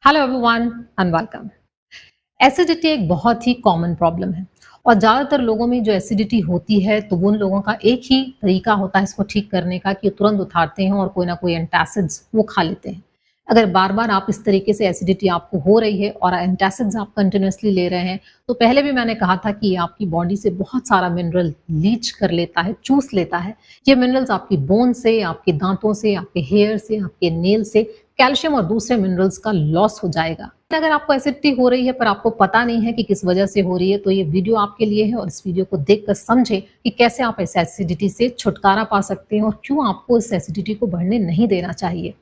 Hello everyone and welcome. Acidity एक बहुत ही common problem है और ज़्यादातर लोगों में जो एसिडिटी होती है तो उन लोगों का एक ही तरीका होता है इसको ठीक करने का कि तुरंत उठाते हैं और कोई ना कोई एंटासिड्स वो खा लेते हैं। अगर बार बार आप इस तरीके से एसिडिटी आपको हो रही है और एंटासिड्स आप कंटिन्यूसली ले रहे हैं तो पहले भी मैंने कहा था कि ये आपकी बॉडी से बहुत सारा मिनरल लीच कर लेता है, चूस लेता है। ये मिनरल्स आपकी बोन से, आपके दांतों से, आपके हेयर से, आपके नेल से कैल्शियम और दूसरे मिनरल्स का लॉस हो जाएगा। अगर आपको एसिडिटी हो रही है पर आपको पता नहीं है कि किस वजह से हो रही है तो ये वीडियो आपके लिए है और इस वीडियो को देखकर समझें कि कैसे आप इस एसिडिटी से छुटकारा पा सकते हैं और क्यों आपको इस एसिडिटी को बढ़ने नहीं देना चाहिए।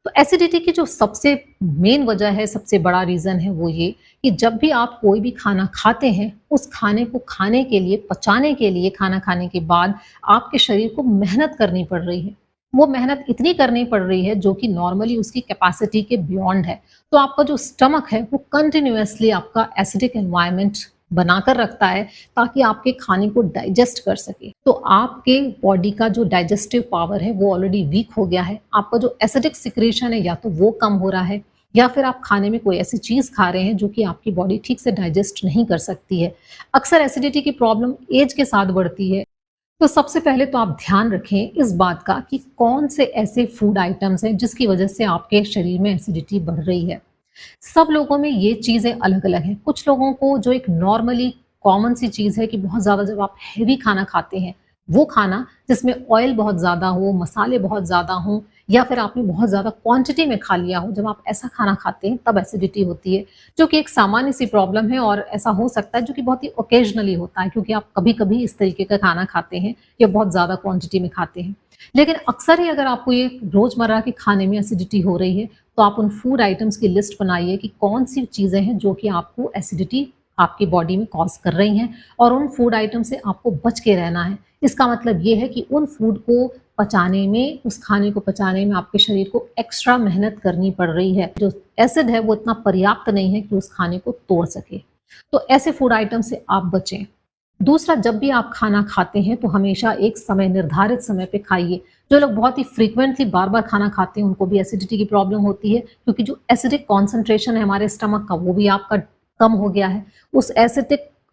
तो एसिडिटी की जो सबसे मेन वजह है, सबसे बड़ा रीज़न है वो ये कि जब भी आप कोई भी खाना खाते हैं, उस खाने को खाने के लिए, पचाने के लिए खाना खाने के बाद आपके शरीर को मेहनत करनी पड़ रही है। वो मेहनत इतनी करनी पड़ रही है जो कि नॉर्मली उसकी कैपेसिटी के बियॉन्ड है। तो आपका जो स्टमक है वो कंटिन्यूअसली आपका एसिडिक एनवायरनमेंट बनाकर रखता है ताकि आपके खाने को डाइजेस्ट कर सके। तो आपके बॉडी का जो डाइजेस्टिव पावर है वो ऑलरेडी वीक हो गया है। आपका जो एसिडिक सिक्रीशन है या तो वो कम हो रहा है या फिर आप खाने में कोई ऐसी चीज़ खा रहे हैं जो कि आपकी बॉडी ठीक से डाइजेस्ट नहीं कर सकती है। अक्सर एसिडिटी की प्रॉब्लम एज के साथ बढ़ती है। तो सबसे पहले तो आप ध्यान रखें इस बात का कि कौन से ऐसे फूड आइटम्स हैं जिसकी वजह से आपके शरीर में एसिडिटी बढ़ रही है। सब लोगों में ये चीज़ें अलग-अलग हैं। कुछ लोगों को जो एक नॉर्मली कॉमन सी चीज़ है कि बहुत ज़्यादा जब आप हेवी खाना खाते हैं, वो खाना जिसमें ऑयल बहुत ज़्यादा हो, मसाले बहुत ज़्यादा हों या फिर आपने बहुत ज़्यादा क्वांटिटी में खा लिया हो, जब आप ऐसा खाना खाते हैं तब एसिडिटी होती है, जो कि एक सामान्य सी प्रॉब्लम है और ऐसा हो सकता है जो कि बहुत ही ओकेजनली होता है क्योंकि आप कभी-कभी इस तरीके का खाना खाते हैं या बहुत ज़्यादा क्वांटिटी में खाते हैं। लेकिन अक्सर ही अगर आपको ये रोज़मर्रा के खाने में एसिडिटी हो रही है, तो आप उन फूड आइटम्स की लिस्ट बनाइए कि कौन-सी चीज़ें हैं जो कि आपको एसिडिटी आपकी बॉडी में कॉज़ कर रही हैं और उन फूड आइटम से आपको बच के रहना है। इसका मतलब ये है कि उन फूड को पचाने में, उस खाने को पचाने में आपके शरीर को एक्स्ट्रा मेहनत करनी पड़ रही है। जो एसिड है वो इतना पर्याप्त नहीं है कि उस खाने को तोड़ सके। तो ऐसे फूड आइटम से आप बचें। दूसरा, जब भी आप खाना खाते हैं तो हमेशा एक समय निर्धारित समय पे खाइए। जो लोग बहुत ही फ्रीक्वेंटली बार-बार खाना खाते हैं उनको भी एसिडिटी की प्रॉब्लम होती है क्योंकि जो एसिडिक कॉन्संट्रेशन है हमारे स्टमक का वो भी आपका कम हो गया है। उस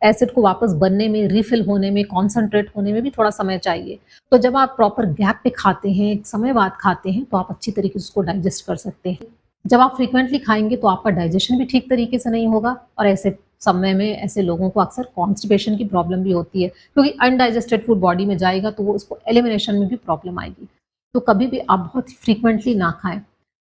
एसिड को वापस बनने में, रिफिल होने में, कॉन्संट्रेट होने में भी थोड़ा समय चाहिए। तो जब आप प्रॉपर गैप पे खाते हैं, एक समय बाद खाते हैं तो आप अच्छी तरीके से उसको डाइजेस्ट कर सकते हैं। जब आप फ्रीक्वेंटली खाएँगे तो आपका डाइजेशन भी ठीक तरीके से नहीं होगा और ऐसे समय में ऐसे लोगों को अक्सर कॉन्स्टिपेशन की प्रॉब्लम भी होती है क्योंकि अनडाइजेस्टेड फूड बॉडी में जाएगा तो वो उसको एलिमिनेशन में भी प्रॉब्लम आएगी। तो कभी भी आप बहुत फ्रीक्वेंटली ना खाएं।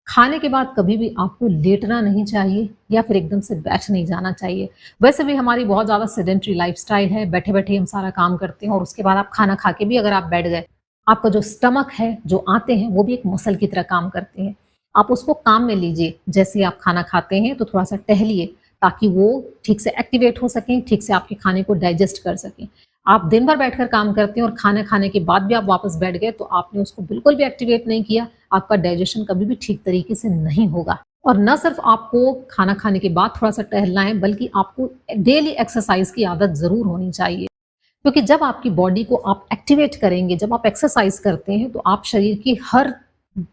खाने के बाद कभी भी आपको लेटना नहीं चाहिए या फिर एकदम से बैठ नहीं जाना चाहिए। वैसे भी हमारी बहुत ज़्यादा सेडेंटरी लाइफस्टाइल है, बैठे बैठे हम सारा काम करते हैं और उसके बाद आप खाना खा के भी अगर आप बैठ गए, आपका जो स्टमक है, जो आंतें हैं, वो भी एक मसल की तरह काम करते हैं। आप उसको काम में लीजिए। जैसे आप खाना खाते हैं तो थोड़ा सा टहलिए ताकि वो ठीक से एक्टिवेट हो सकें, ठीक से आपके खाने को डाइजेस्ट कर सकें। आप दिन भर बैठकर काम करते हैं और खाना खाने के बाद भी आप वापस बैठ गए तो आपने उसको बिल्कुल भी एक्टिवेट नहीं किया, आपका डाइजेशन कभी भी ठीक तरीके से नहीं होगा। और ना सिर्फ आपको खाना खाने के बाद थोड़ा-सा टहलना है बल्कि आपको डेली एक्सरसाइज़ की आदत ज़रूर होनी चाहिए। क्योंकि जब आपकी बॉडी को आप एक्टिवेट करेंगे, जब आप एक्सरसाइज़ करते हैं तो आप शरीर की हर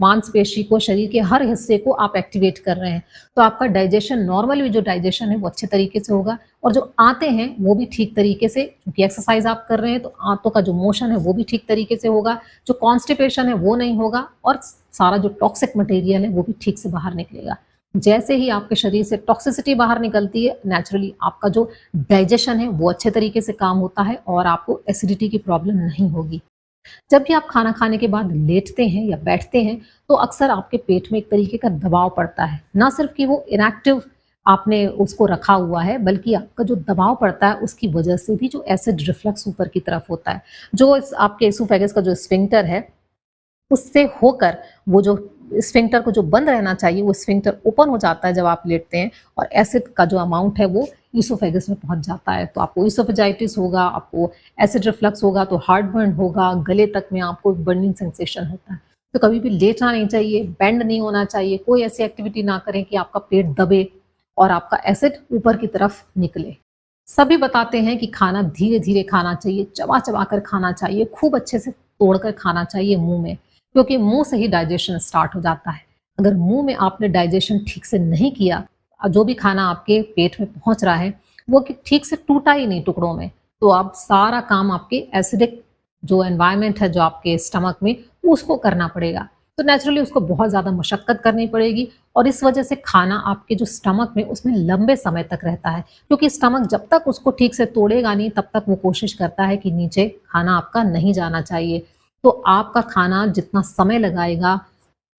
मांसपेशी को, शरीर के हर हिस्से को आप एक्टिवेट कर रहे हैं। तो आपका डाइजेशन, नॉर्मली जो डाइजेशन है वो अच्छे तरीके से होगा और जो आंतें हैं वो भी ठीक तरीके से, क्योंकि एक्सरसाइज़ आप कर रहे हैं तो आंतों का जो मोशन है वो भी ठीक तरीके से होगा, जो कॉन्स्टिपेशन है वो नहीं होगा और सारा जो टॉक्सिक मटेरियल है वो भी ठीक से बाहर निकलेगा। जैसे ही आपके शरीर से टॉक्सिसिटी बाहर निकलती है, नेचुरली आपका जो डाइजेशन है वो अच्छे तरीके से काम होता है और आपको एसिडिटी की प्रॉब्लम नहीं होगी। जब भी आप खाना खाने के बाद लेटते हैं या बैठते हैं तो अक्सर आपके पेट में एक तरीके का दबाव पड़ता है। ना सिर्फ कि वो इनएक्टिव आपने उसको रखा हुआ है बल्कि आपका जो दबाव पड़ता है उसकी वजह से भी जो एसिड रिफ्लक्स ऊपर की तरफ होता है। जो इस आपके एसोफेगस का जो स्फिंक्टर है उससे होकर वो जो स्फिंक्टर को जो बंद रहना चाहिए वो स्फिंक्टर ओपन हो जाता है जब आप लेटते हैं और एसिड का जो अमाउंट है वो ईसोफेगस में पहुंच जाता है। तो आपको ईसोफेजाइटिस होगा, आपको एसिड रिफ्लक्स होगा, तो हार्ट बर्न होगा, गले तक में आपको बर्निंग सेंसेशन होता है। तो कभी भी लेटना नहीं चाहिए, बेंड नहीं होना चाहिए, कोई ऐसी एक्टिविटी ना करें कि आपका पेट दबे और आपका एसिड ऊपर की तरफ निकले। सभी बताते हैं कि खाना धीरे धीरे खाना चाहिए, चबा चबा कर खाना चाहिए, खूब अच्छे से तोड़कर खाना चाहिए मुंह में, क्योंकि मुंह से ही डाइजेशन स्टार्ट हो जाता है। अगर मुँह में आपने डाइजेशन ठीक से नहीं किया, जो भी खाना आपके पेट में पहुँच रहा है, वो कि ठीक से टूटा ही नहीं टुकड़ों में, तो आप सारा काम आपके एसिडिक जो एनवायरनमेंट है, जो आपके स्टमक में, उसको करना पड़ेगा। तो नेचुरली उसको बहुत ज़्यादा मशक्कत करनी पड़ेगी और इस वजह से खाना आपके जो स्टमक में उसमें लंबे समय तक रहता है, क्योंकि स्टमक जब तक उसको ठीक से तोड़ेगा नहीं, तब तक वो कोशिश करता है कि नीचे खाना आपका नहीं जाना चाहिए। तो आपका खाना जितना समय लगाएगा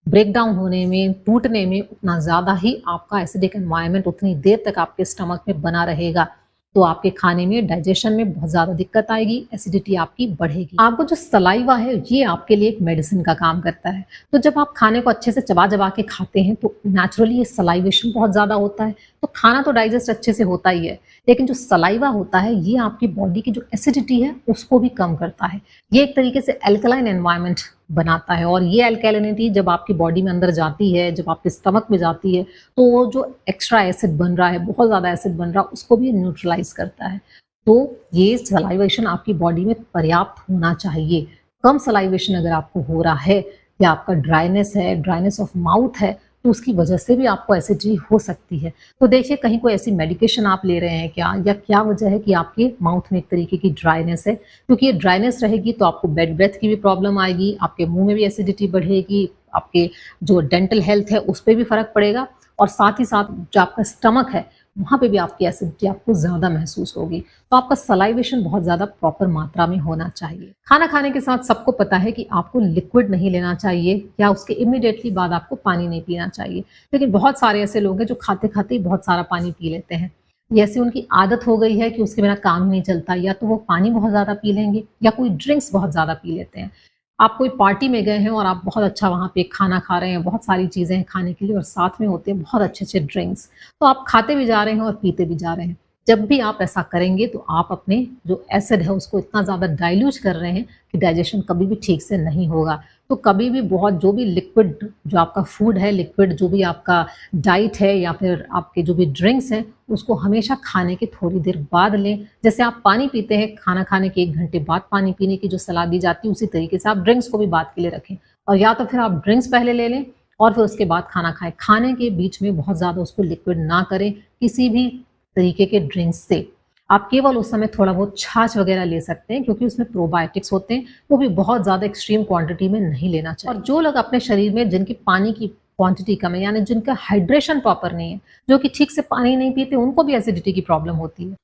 ब्रेक डाउन होने में, टूटने में, उतना ज़्यादा ही आपका एसिडिक एनवायरनमेंट उतनी देर तक आपके स्टमक में बना रहेगा। तो आपके खाने में, डाइजेशन में बहुत ज़्यादा दिक्कत आएगी, एसिडिटी आपकी बढ़ेगी। आपको जो सलाइवा है, ये आपके लिए एक मेडिसिन का काम करता है। तो जब आप खाने को अच्छे से चबा-चबा के खाते हैं, तो नेचुरली ये सलाइवेशन बहुत ज़्यादा होता है। तो खाना तो डाइजेस्ट अच्छे से होता ही है, लेकिन जो सलाइवा होता है, ये आपकी बॉडी की जो एसिडिटी है, उसको भी कम करता है। ये एक तरीके से अल्कलाइन एनवायरनमेंट बनाता है और ये अल्कैलिनिटी जब आपकी बॉडी में अंदर जाती है, जब आपके स्टमक में जाती है, तो वो जो एक्स्ट्रा एसिड बन रहा है, बहुत ज़्यादा एसिड बन रहा है, उसको भी न्यूट्रलाइज़ करता है। तो ये सलाइवेशन आपकी बॉडी में पर्याप्त होना चाहिए। कम सलाइवेशन अगर आपको हो रहा है या आपका ड्राइनेस है, ड्राइनेस ऑफ माउथ है, तो उसकी वजह से भी आपको एसिडिटी हो सकती है। तो देखिए कहीं कोई ऐसी मेडिकेशन आप ले रहे हैं क्या, या क्या वजह है कि आपके माउथ में एक तरीके की ड्राइनेस है? क्योंकि ये ड्राइनेस रहेगी तो आपको बैड ब्रेथ की भी प्रॉब्लम आएगी, आपके मुँह में भी एसिडिटी बढ़ेगी, आपके जो डेंटल हेल्थ है उस पे भी फ़र्क पड़ेगा और साथ ही साथ जो आपका स्टमक है, वहाँ पे भी आपकी एसिडिटी आपको ज़्यादा महसूस होगी। तो आपका सलाइवेशन बहुत ज़्यादा प्रॉपर मात्रा में होना चाहिए। खाना खाने के साथ सबको पता है कि आपको लिक्विड नहीं लेना चाहिए या उसके इमीडिएटली बाद आपको पानी नहीं पीना चाहिए। लेकिन बहुत सारे ऐसे लोग हैं जो खाते-खाते ही बहुत सारा पानी पी लेते हैं। जैसे उनकी आदत हो गई है कि उसके बिना काम ही नहीं चलता, या तो वो पानी बहुत ज़्यादा पी लेंगे या कोई ड्रिंक्स बहुत ज़्यादा पी लेते हैं। आप कोई पार्टी में गए हैं और आप बहुत अच्छा वहाँ पे खाना खा रहे हैं, बहुत सारी चीज़ें हैं खाने के लिए और साथ में होते हैं बहुत अच्छे-अच्छे ड्रिंक्स। तो आप खाते भी जा रहे हैं और पीते भी जा रहे हैं। जब भी आप ऐसा करेंगे तो आप अपने जो एसिड है उसको इतना ज़्यादा डाइल्यूट कर रहे हैं कि डाइजेशन कभी भी ठीक से नहीं होगा। तो कभी भी बहुत जो भी लिक्विड जो आपका फूड है, लिक्विड जो भी आपका डाइट है या फिर आपके जो भी ड्रिंक्स हैं, उसको हमेशा खाने के थोड़ी देर बाद लें। जैसे आप पानी पीते हैं, खाना खाने के 1 घंटे बाद पानी पीने की जो सलाह दी जाती है, उसी तरीके से आप ड्रिंक्स को भी बाद के लिए रखें। और या तो फिर आप ड्रिंक्स पहले ले लें और फिर उसके बाद खाना खाएँ। खाने के बीच में बहुत ज़्यादा उसको लिक्विड ना करें, किसी भी तरीके के ड्रिंक्स से। आप केवल उस समय थोड़ा बहुत छाछ वगैरह ले सकते हैं क्योंकि उसमें प्रोबायोटिक्स होते हैं, वो भी बहुत ज़्यादा एक्सट्रीम क्वांटिटी में नहीं लेना चाहिए। और जो लोग अपने शरीर में जिनकी पानी की क्वांटिटी कम है, यानी जिनका हाइड्रेशन प्रॉपर नहीं है, जो कि ठीक से पानी नहीं पीते, उनको भी एसिडिटी की प्रॉब्लम होती है।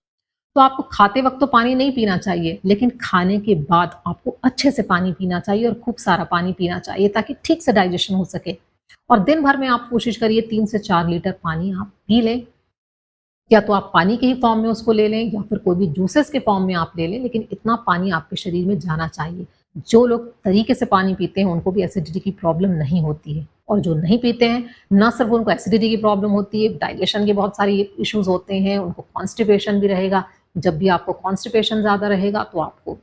तो आपको खाते वक़्त तो पानी नहीं पीना चाहिए, लेकिन खाने के बाद आपको अच्छे से पानी पीना चाहिए और खूब सारा पानी पीना चाहिए ताकि ठीक से डाइजेशन हो सके। और दिन भर में आप कोशिश करिए 3 से 4 लीटर पानी आप पी लें। या तो आप पानी के ही फॉर्म में उसको ले लें या फिर कोई भी जूसेस के फॉर्म में आप ले लें, लेकिन इतना पानी आपके शरीर में जाना चाहिए। जो लोग तरीके से पानी पीते हैं उनको भी एसिडिटी की प्रॉब्लम नहीं होती है और जो नहीं पीते हैं, ना सिर्फ उनको एसिडिटी की प्रॉब्लम होती है, डाइजेशन के बहुत सारे इश्यूज़ होते हैं, उनको कॉन्स्टिपेशन भी रहेगा। जब भी आपको कॉन्स्टिपेशन ज़्यादा रहेगा तो आपको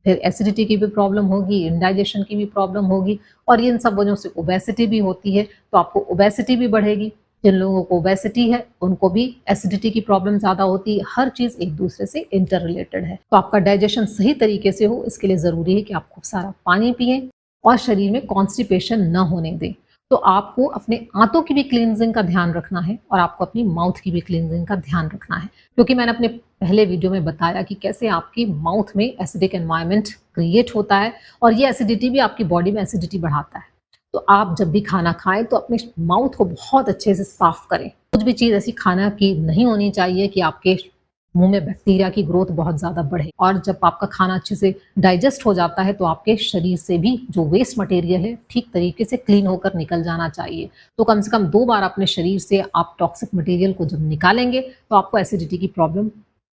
फिर एसिडिटी की भी प्रॉब्लम होगी, इंडाइजेशन की भी प्रॉब्लम होगी और इन सब वजहों से ओबेसिटी भी होती है, तो आपको ओबेसिटी भी बढ़ेगी। जिन लोगों को ओबेसिटी है, उनको भी एसिडिटी की प्रॉब्लम ज़्यादा होती है। हर चीज़ एक-दूसरे से इंटर रिलेटेड है। तो आपका डाइजेशन सही तरीके से हो, इसके लिए ज़रूरी है कि आप खूब सारा पानी पिएँ और शरीर में कॉन्स्टिपेशन ना होने दें। तो आपको अपने आंतों की भी क्लींजिंग का ध्यान रखना है और आपको अपनी माउथ की भी क्लींजिंग का ध्यान रखना है। क्योंकि मैंने अपने पहले वीडियो में बताया कि कैसे आपकी माउथ में एसिडिक एनवायरनमेंट क्रिएट होता है और ये एसिडिटी भी आपकी बॉडी में एसिडिटी बढ़ाता है। तो आप जब भी खाना खाएँ तो अपने माउथ को बहुत अच्छे से साफ करें। कुछ भी चीज़ ऐसी खाना की नहीं होनी चाहिए कि आपके मुँह में बैक्टीरिया की ग्रोथ बहुत ज़्यादा बढ़े और जब आपका खाना अच्छे से डाइजेस्ट हो जाता है तो आपके शरीर से भी जो वेस्ट मटेरियल है ठीक तरीके से क्लीन होकर निकल जाना चाहिए। तो कम से कम 2 बार अपने शरीर से आप टॉक्सिक मटेरियल को जब निकालेंगे तो आपको एसिडिटी की प्रॉब्लम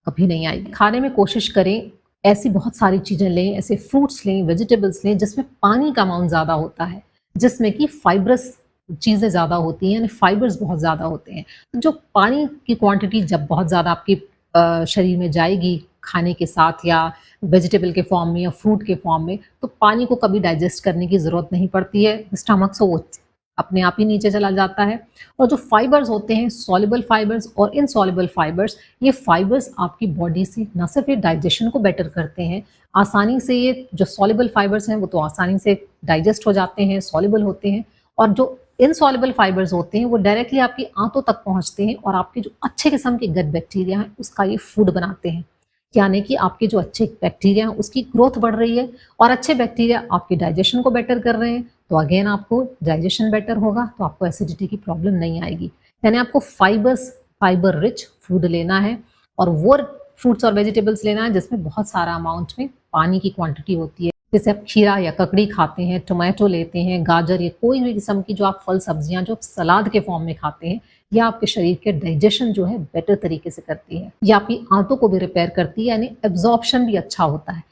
कभी नहीं आएगी। खाने में कोशिश करें ऐसी बहुत सारी चीज़ें लें, ऐसे फ्रूट्स लें, वेजिटेबल्स लें जिसमें पानी का अमाउंट ज़्यादा होता है, जिसमें कि फाइब्रस चीज़ें ज़्यादा होती हैं, यानी फाइबर्स बहुत ज़्यादा होते हैं। तो जो पानी की क्वांटिटी जब बहुत ज़्यादा आपकी शरीर में जाएगी खाने के साथ या वेजिटेबल के फॉर्म में या फ्रूट के फॉर्म में, तो पानी को कभी डाइजेस्ट करने की ज़रूरत नहीं पड़ती है। स्टमक से वो अपने आप ही नीचे चला जाता है। और जो फाइबर्स होते हैं, सॉल्युबल फाइबर्स और इनसॉल्युबल फाइबर्स, ये फाइबर्स आपकी बॉडी से न सिर्फ ये डाइजेशन को बेटर करते हैं, आसानी से ये जो सॉल्युबल फाइबर्स हैं, वो तो आसानी से डाइजेस्ट हो जाते हैं, सॉल्युबल होते हैं और जो इनसॉल्युबल फाइबर्स होते हैं वो डायरेक्टली आपकी आंतों तक पहुंचते हैं और आपके जो अच्छे किस्म के गट बैक्टीरिया हैं उसका ये फूड बनाते हैं। यानी कि आपके जो अच्छे बैक्टीरिया हैं उसकी ग्रोथ बढ़ रही है और अच्छे बैक्टीरिया आपके डाइजेशन को बेटर कर रहे हैं, तो अगेन आपको डाइजेशन बेटर होगा, तो आपको एसिडिटी की प्रॉब्लम नहीं आएगी। यानी आपको फाइबर रिच फूड लेना है और वो फ्रूट्स और वेजिटेबल्स लेना है जिसमें बहुत सारा अमाउंट में पानी की क्वांटिटी होती है। जैसे आप खीरा या ककड़ी खाते हैं, टोमेटो लेते हैं, गाजर या कोई भी किस्म की जो आप फल सब्जियां जो आप सलाद के फॉर्म में खाते हैं, ये आपके शरीर के डाइजेशन जो है बेटर तरीके से करती है। ये आपकी आंतों को भी रिपेयर करती है, यानी एब्जॉर्प्शन भी अच्छा होता है।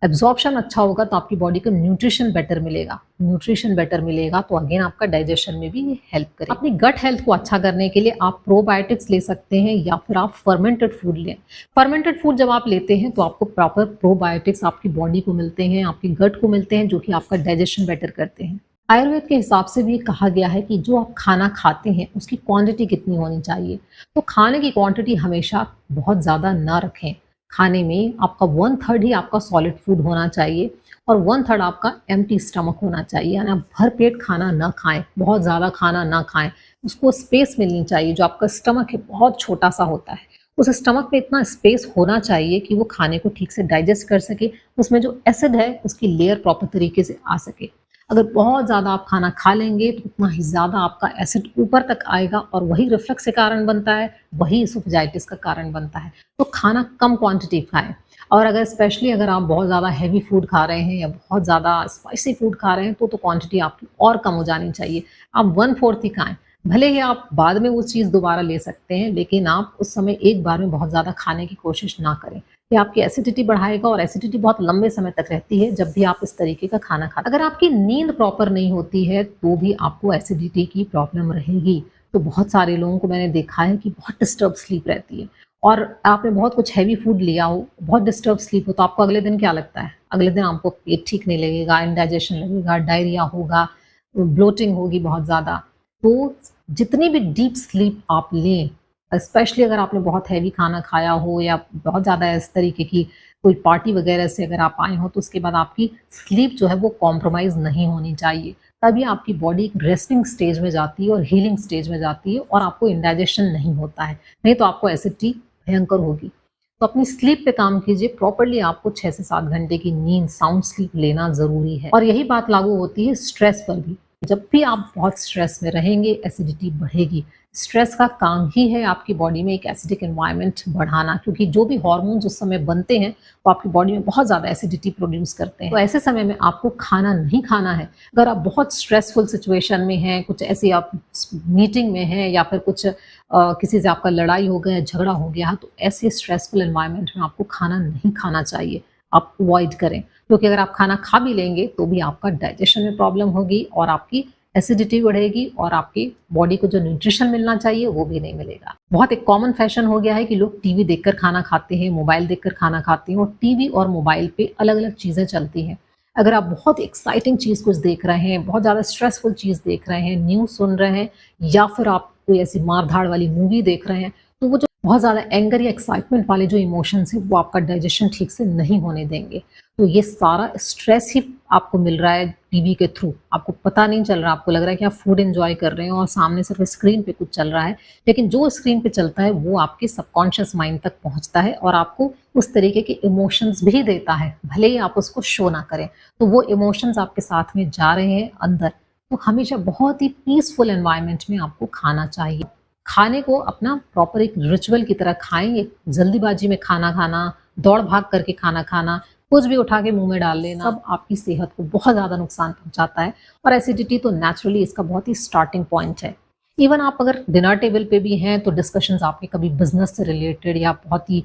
एब्जॉर्प्शन अच्छा होगा तो आपकी बॉडी को न्यूट्रिशन बेटर मिलेगा, न्यूट्रिशन बेटर मिलेगा तो अगेन आपका डाइजेशन में भी ये हेल्प करेगा। अपनी गट हेल्थ को अच्छा करने के लिए आप प्रोबायोटिक्स ले सकते हैं या फिर आप फर्मेंटेड फूड लें। फर्मेंटेड फूड जब आप लेते हैं तो आपको प्रॉपर प्रोबायोटिक्स आपकी बॉडी को मिलते हैं, आपकी गट को मिलते हैं, जो कि आपका डाइजेशन बेटर करते हैं। आयुर्वेद के हिसाब से भी कहा गया है कि जो आप खाना खाते हैं उसकी क्वांटिटी कितनी होनी चाहिए, तो खाने की क्वांटिटी हमेशा बहुत ज़्यादा ना रखें। खाने में आपका 1/3 ही आपका सॉलिड फूड होना चाहिए और 1/3 आपका एम्प्टी स्टमक होना चाहिए, यानी आप भर पेट खाना ना खाएं, बहुत ज़्यादा खाना ना खाएं। उसको स्पेस मिलनी चाहिए। जो आपका स्टमक है बहुत छोटा सा होता है, उस स्टमक में इतना स्पेस होना चाहिए कि वो खाने को ठीक से डाइजेस्ट कर सके, उसमें जो एसिड है उसकी लेयर प्रॉपर तरीके से आ सके। अगर बहुत ज़्यादा आप खाना खा लेंगे तो उतना ही ज़्यादा आपका एसिड ऊपर तक आएगा और वही रिफ्लक्स के कारण बनता है, वही एसोफेजाइटिस का कारण बनता है। तो खाना कम क्वांटिटी खाएं। और अगर स्पेशली अगर आप बहुत ज़्यादा हैवी फूड खा रहे हैं या बहुत ज़्यादा स्पाइसी फूड खा रहे हैं तो क्वांटिटी आपकी और कम हो जानी चाहिए। आप 1/4 ही खाएं। भले ही आप बाद में वो चीज़ दोबारा ले सकते हैं, लेकिन आप उस समय एक बार में बहुत ज़्यादा खाने की कोशिश ना करें। ये आपकी एसिडिटी बढ़ाएगा और एसिडिटी बहुत लंबे समय तक रहती है जब भी आप इस तरीके का खाना खाते हैं। अगर आपकी नींद प्रॉपर नहीं होती है तो भी आपको एसिडिटी की प्रॉब्लम रहेगी। तो बहुत सारे लोगों को मैंने देखा है कि बहुत डिस्टर्ब स्लीप रहती है और आपने बहुत कुछ हैवी फूड लिया हो, बहुत डिस्टर्ब स्लीप हो, तो आपको अगले दिन क्या लगता है? अगले दिन आपको पेट ठीक नहीं लगेगा, इंडाइजेशन लगेगा, डायरिया होगा, ब्लोटिंग होगी बहुत ज़्यादा। तो जितनी भी डीप स्लीप आप लें, स्पेशली अगर आपने बहुत हैवी खाना खाया हो या बहुत ज़्यादा इस तरीके की कोई पार्टी वगैरह से अगर आप आए हो, तो उसके बाद आपकी स्लीप जो है वो कॉम्प्रोमाइज़ नहीं होनी चाहिए। तभी आपकी बॉडी एक रेस्टिंग स्टेज में जाती है और हीलिंग स्टेज में जाती है और आपको इंडाइजेशन नहीं होता है। नहीं तो आपको एसिडिटी भयंकर होगी। तो अपनी स्लीप पे काम कीजिए। प्रॉपर्ली आपको 6 से 7 घंटे की नींद, साउंड स्लीप लेना ज़रूरी है। और यही बात लागू होती है स्ट्रेस पर भी। जब भी आप बहुत स्ट्रेस में रहेंगे, एसिडिटी बढ़ेगी। स्ट्रेस का काम ही है आपकी बॉडी में एक एसिडिक एनवायरनमेंट बढ़ाना, क्योंकि जो भी हार्मोन्स उस समय बनते हैं वो आपकी बॉडी में बहुत ज़्यादा एसिडिटी प्रोड्यूस करते हैं। तो ऐसे समय में आपको खाना नहीं खाना है। अगर आप बहुत स्ट्रेसफुल सिचुएशन में हैं, कुछ ऐसी आप मीटिंग में हैं या फिर कुछ किसी से आपका लड़ाई हो गया, झगड़ा हो गया, तो ऐसे स्ट्रेसफुल एनवायरनमेंट में आपको खाना नहीं खाना चाहिए। आप अवॉइड करें, क्योंकि अगर आप खाना खा भी लेंगे तो भी आपका डाइजेशन में प्रॉब्लम होगी और आपकी एसिडिटी बढ़ेगी और आपकी बॉडी को जो न्यूट्रिशन मिलना चाहिए वो भी नहीं मिलेगा। बहुत एक कॉमन फैशन हो गया है कि लोग टीवी देखकर खाना खाते हैं, मोबाइल देखकर खाना खाते हैं और टीवी और मोबाइल पे अलग-अलग चीज़ें चलती हैं। अगर आप बहुत एक्साइटिंग चीज़ कुछ देख रहे हैं, बहुत ज़्यादा स्ट्रेसफुल चीज़ देख रहे हैं, न्यूज़ सुन रहे हैं या फिर आप कोई ऐसी मार-धाड़ वाली मूवी देख रहे हैं, तो वो जो बहुत ज़्यादा एंगर या एक्साइटमेंट वाले जो इमोशंस हैं वो आपका डाइजेशन ठीक से नहीं होने देंगे। तो ये सारा स्ट्रेस ही आपको मिल रहा है टीवी के थ्रू। आपको पता नहीं चल रहा, आपको लग रहा है कि आप फूड एन्जॉय कर रहे हैं और सामने सिर्फ स्क्रीन पे कुछ चल रहा है। लेकिन जो स्क्रीन पे चलता है वो आपके सबकॉन्शियस माइंड तक पहुँचता है और आपको उस तरीके के इमोशंस भी देता है, भले ही आप उसको शो ना करें। तो वो इमोशंस आपके साथ में जा रहे हैं अंदर। तो हमेशा बहुत ही पीसफुल एनवायरनमेंट में आपको खाना चाहिए। खाने को अपना प्रॉपर एक रिचुअल की तरह खाएँ। एक जल्दीबाजी में खाना खाना, दौड़-भाग करके खाना खाना, कुछ भी उठा के मुँह में डाल लेना, सब आपकी सेहत को बहुत ज़्यादा नुकसान पहुँचाता है और एसिडिटी तो नेचुरली इसका बहुत ही स्टार्टिंग पॉइंट है। इवन आप अगर डिनर टेबल पे भी हैं तो डिस्कशंस आपके कभी बिज़नेस से रिलेटेड या बहुत ही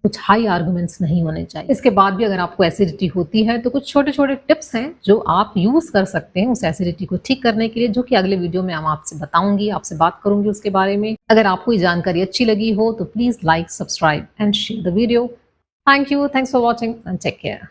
कुछ हाई आर्गुमेंट्स नहीं होने चाहिए। इसके बाद भी अगर आपको एसिडिटी होती है तो कुछ छोटे-छोटे टिप्स हैं जो आप यूज़ कर सकते हैं उस एसिडिटी को ठीक करने के लिए, जो कि अगले वीडियो में हम आपसे बताऊँगी, आपसे बात करूँगी उसके बारे में। अगर आपको ये जानकारी अच्छी लगी हो तो please like, subscribe and share the video. Thank you. Thanks for watching and take care.